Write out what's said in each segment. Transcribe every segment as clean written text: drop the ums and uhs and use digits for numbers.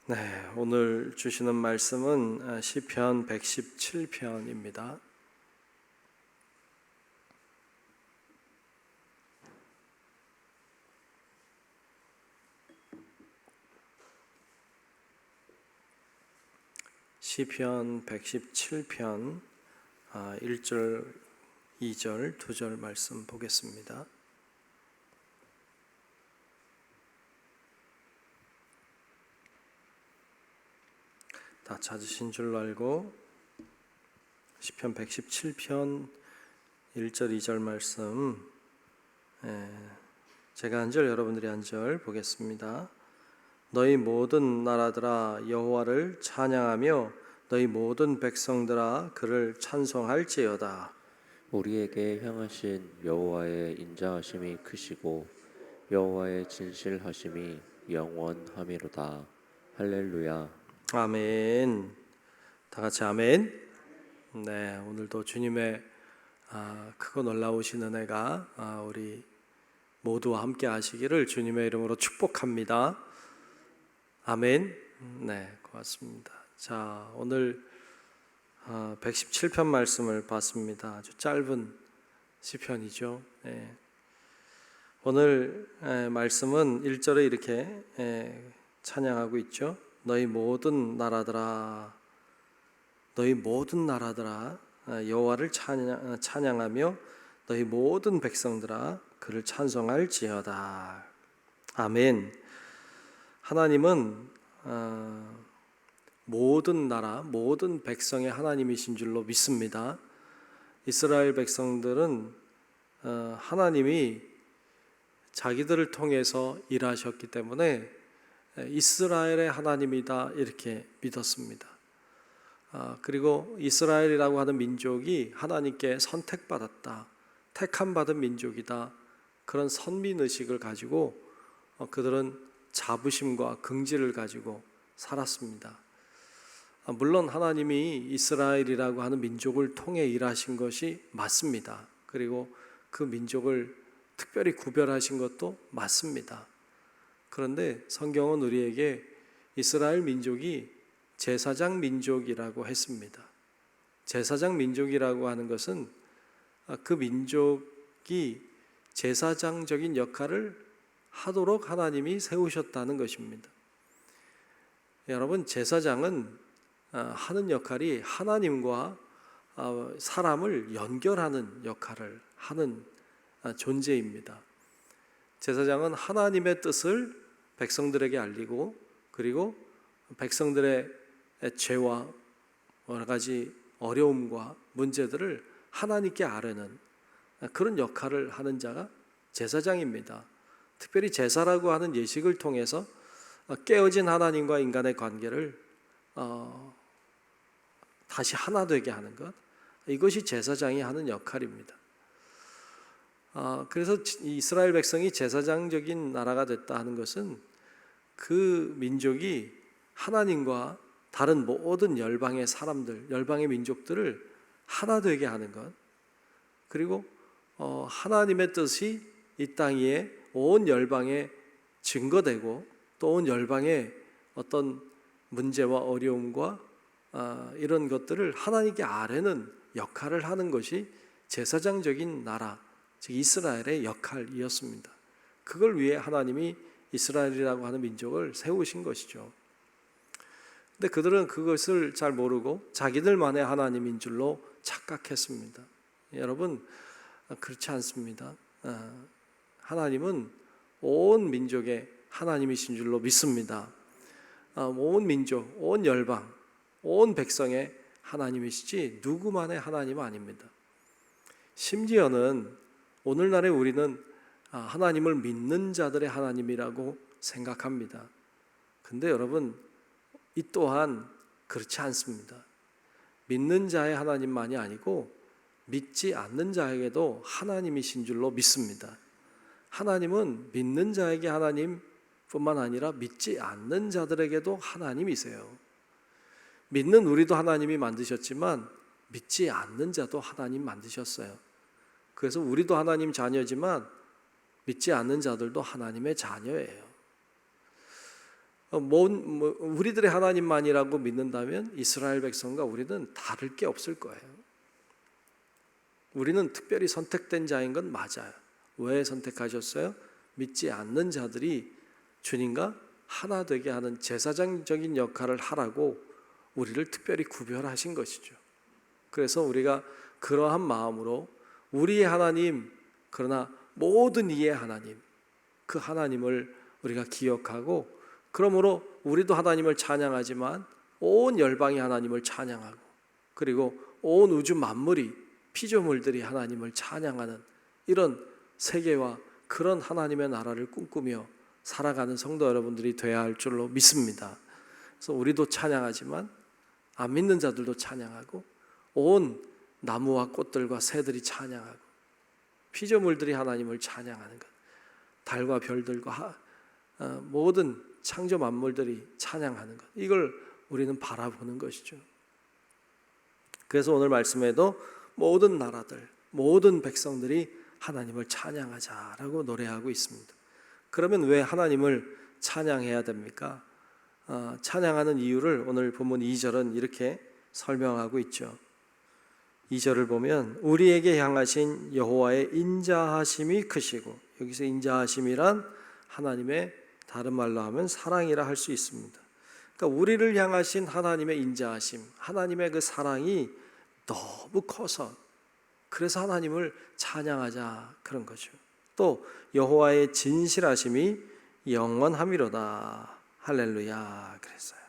네, 오늘 주시는 말씀은 시편 117편입니다. 시편 117편 1절, 2절, 2절 말씀 보겠습니다. 다 찾으신 줄로 알고 시편 117편 1절, 2절 말씀 제가 한 절, 여러분들이 한 절 보겠습니다. 너희 모든 나라들아 여호와를 찬양하며 너희 모든 백성들아 그를 찬송할지어다. 우리에게 향하신 여호와의 인자하심이 크시고 여호와의 진실하심이 영원하미로다. 할렐루야. 아멘. 다 같이 아멘. 네, 오늘도 주님의 크고 놀라우신 은혜가 우리 모두와 함께 하시기를 주님의 이름으로 축복합니다. 아멘. 네, 고맙습니다. 자, 오늘 117편 말씀을 봤습니다. 아주 짧은 시편이죠. 네. 오늘 말씀은 1절에 이렇게 찬양하고 있죠. 너희 모든 나라들아, 너희 모든 나라들아 여호와를 찬양하며 너희 모든 백성들아 그를 찬송할지어다. 아멘. 하나님은 모든 나라, 모든 백성의 하나님이신 줄로 믿습니다. 이스라엘 백성들은 하나님이 자기들을 통해서 일하셨기 때문에 이스라엘의 하나님이다 이렇게 믿었습니다. 그리고 이스라엘이라고 하는 민족이 하나님께 선택받았다, 택함받은 민족이다, 그런 선민의식을 가지고 그들은 자부심과 긍지를 가지고 살았습니다. 물론 하나님이 이스라엘이라고 하는 민족을 통해 일하신 것이 맞습니다. 그리고 그 민족을 특별히 구별하신 것도 맞습니다. 그런데 성경은 우리에게 이스라엘 민족이 제사장 민족이라고 했습니다. 제사장 민족이라고 하는 것은 그 민족이 제사장적인 역할을 하도록 하나님이 세우셨다는 것입니다. 여러분, 제사장은 하는 역할이 하나님과 사람을 연결하는 역할을 하는 존재입니다. 제사장은 하나님의 뜻을 백성들에게 알리고, 그리고 백성들의 죄와 여러 가지 어려움과 문제들을 하나님께 아뢰는 그런 역할을 하는 자가 제사장입니다. 특별히 제사라고 하는 예식을 통해서 깨어진 하나님과 인간의 관계를 다시 하나 되게 하는 것, 이것이 제사장이 하는 역할입니다. 그래서 이스라엘 백성이 제사장적인 나라가 됐다 하는 것은 그 민족이 하나님과 다른 모든 열방의 사람들, 열방의 민족들을 하나 되게 하는 것, 그리고 하나님의 뜻이 이 땅 위에 온 열방에 증거되고 또 온 열방의 어떤 문제와 어려움과 이런 것들을 하나님께 아뢰는 역할을 하는 것이 제사장적인 나라, 즉 이스라엘의 역할이었습니다. 그걸 위해 하나님이 이스라엘이라고 하는 민족을 세우신 것이죠. 근데 그들은 그것을 잘 모르고 자기들만의 하나님인 줄로 착각했습니다. 여러분, 그렇지 않습니다. 하나님은 온 민족의 하나님이신 줄로 믿습니다. 온 민족, 온 열방, 온 백성의 하나님이시지 누구만의 하나님은 아닙니다. 심지어는 오늘날에 우리는 하나님을 믿는 자들의 하나님이라고 생각합니다. 근데 여러분, 이 또한 그렇지 않습니다. 믿는 자의 하나님만이 아니고 믿지 않는 자에게도 하나님이신 줄로 믿습니다. 하나님은 믿는 자에게 하나님뿐만 아니라 믿지 않는 자들에게도 하나님이세요. 믿는 우리도 하나님이 만드셨지만 믿지 않는 자도 하나님 만드셨어요. 그래서 우리도 하나님 자녀지만 믿지 않는 자들도 하나님의 자녀예요. 우리들의 하나님만이라고 믿는다면 이스라엘 백성과 우리는 다를 게 없을 거예요. 우리는 특별히 선택된 자인 건 맞아요. 왜 선택하셨어요? 믿지 않는 자들이 주님과 하나 되게 하는 제사장적인 역할을 하라고 우리를 특별히 구별하신 것이죠. 그래서 우리가 그러한 마음으로 우리의 하나님, 그러나 모든 이의 하나님, 그 하나님을 우리가 기억하고, 그러므로 우리도 하나님을 찬양하지만 온 열방이 하나님을 찬양하고, 그리고 온 우주 만물이, 피조물들이 하나님을 찬양하는 이런 세계와 그런 하나님의 나라를 꿈꾸며 살아가는 성도 여러분들이 되어야 할 줄로 믿습니다. 그래서 우리도 찬양하지만 안 믿는 자들도 찬양하고, 온 나무와 꽃들과 새들이 찬양하고, 피조물들이 하나님을 찬양하는 것, 달과 별들과 모든 창조 만물들이 찬양하는 것, 이걸 우리는 바라보는 것이죠. 그래서 오늘 말씀에도 모든 나라들, 모든 백성들이 하나님을 찬양하자라고 노래하고 있습니다. 그러면 왜 하나님을 찬양해야 됩니까? 찬양하는 이유를 오늘 본문 2절은 이렇게 설명하고 있죠. 2절을 보면 우리에게 향하신 여호와의 인자하심이 크시고, 여기서 인자하심이란 하나님의 다른 말로 하면 사랑이라 할 수 있습니다. 그러니까 우리를 향하신 하나님의 인자하심, 하나님의 그 사랑이 너무 커서 그래서 하나님을 찬양하자 그런 거죠. 또 여호와의 진실하심이 영원함이로다. 할렐루야 그랬어요.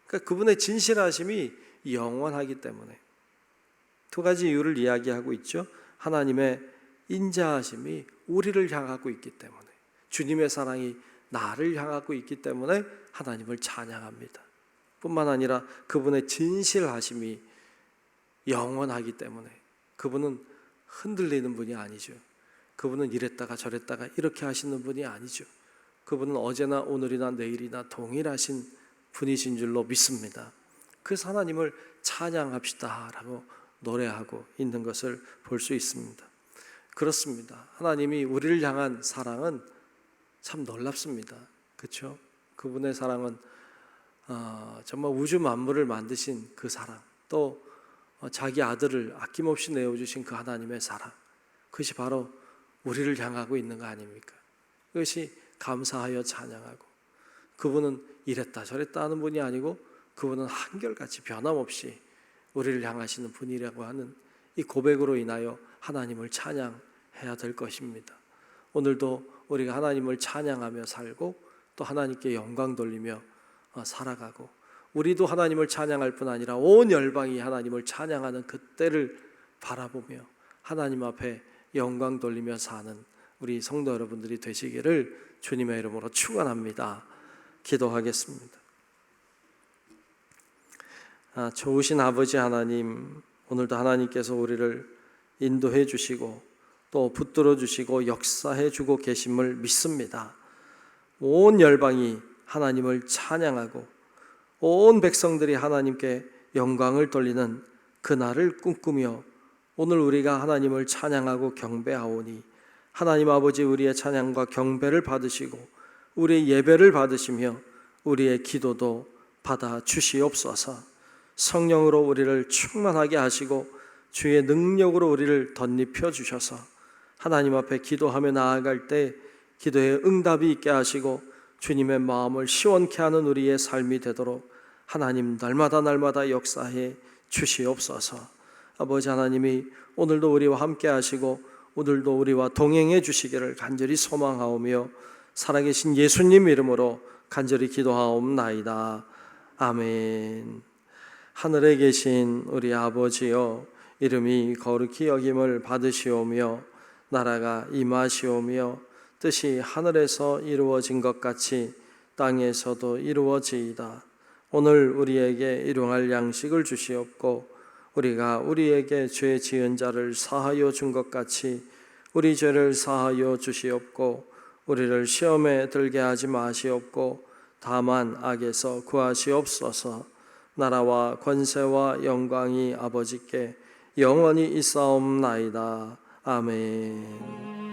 그러니까 그분의 진실하심이 영원하기 때문에 두 가지 이유를 이야기하고 있죠. 하나님의 인자하심이 우리를 향하고 있기 때문에, 주님의 사랑이 나를 향하고 있기 때문에 하나님을 찬양합니다. 뿐만 아니라 그분의 진실하심이 영원하기 때문에, 그분은 흔들리는 분이 아니죠. 그분은 이랬다가 저랬다가 이렇게 하시는 분이 아니죠. 그분은 어제나 오늘이나 내일이나 동일하신 분이신 줄로 믿습니다. 그래서 하나님을 찬양합시다 라고 노래하고 있는 것을 볼 수 있습니다. 그렇습니다. 하나님이 우리를 향한 사랑은 참 놀랍습니다. 그렇죠? 그분의 사랑은 정말 우주 만물을 만드신 그 사랑, 또 자기 아들을 아낌없이 내어주신 그 하나님의 사랑, 그것이 바로 우리를 향하고 있는 거 아닙니까? 그것이 감사하여 찬양하고, 그분은 이랬다 저랬다 하는 분이 아니고 그분은 한결같이 변함없이 우리를 향하시는 분이라고 하는 이 고백으로 인하여 하나님을 찬양해야 될 것입니다. 오늘도 우리가 하나님을 찬양하며 살고 또 하나님께 영광 돌리며 살아가고, 우리도 하나님을 찬양할 뿐 아니라 온 열방이 하나님을 찬양하는 그때를 바라보며 하나님 앞에 영광 돌리며 사는 우리 성도 여러분들이 되시기를 주님의 이름으로 축원합니다. 기도하겠습니다. 좋으신 아버지 하나님, 오늘도 하나님께서 우리를 인도해 주시고 또 붙들어 주시고 역사해 주고 계심을 믿습니다. 온 열방이 하나님을 찬양하고 온 백성들이 하나님께 영광을 돌리는 그날을 꿈꾸며 오늘 우리가 하나님을 찬양하고 경배하오니, 하나님 아버지 우리의 찬양과 경배를 받으시고 우리의 예배를 받으시며 우리의 기도도 받아 주시옵소서. 성령으로 우리를 충만하게 하시고 주의 능력으로 우리를 덧입혀 주셔서 하나님 앞에 기도하며 나아갈 때 기도에 응답이 있게 하시고 주님의 마음을 시원케 하는 우리의 삶이 되도록 하나님 날마다 역사해 주시옵소서. 아버지 하나님이 오늘도 우리와 함께 하시고 오늘도 우리와 동행해 주시기를 간절히 소망하오며 살아계신 예수님 이름으로 간절히 기도하옵나이다. 아멘. 하늘에 계신 우리 아버지여, 이름이 거룩히 여김을 받으시오며 나라가 임하시오며 뜻이 하늘에서 이루어진 것 같이 땅에서도 이루어지이다. 오늘 우리에게 일용할 양식을 주시옵고 우리가 우리에게 죄 지은 자를 사하여 준 것 같이 우리 죄를 사하여 주시옵고 우리를 시험에 들게 하지 마시옵고 다만 악에서 구하시옵소서. 나라와 권세와 영광이 아버지께 영원히 있사옵나이다. 아멘.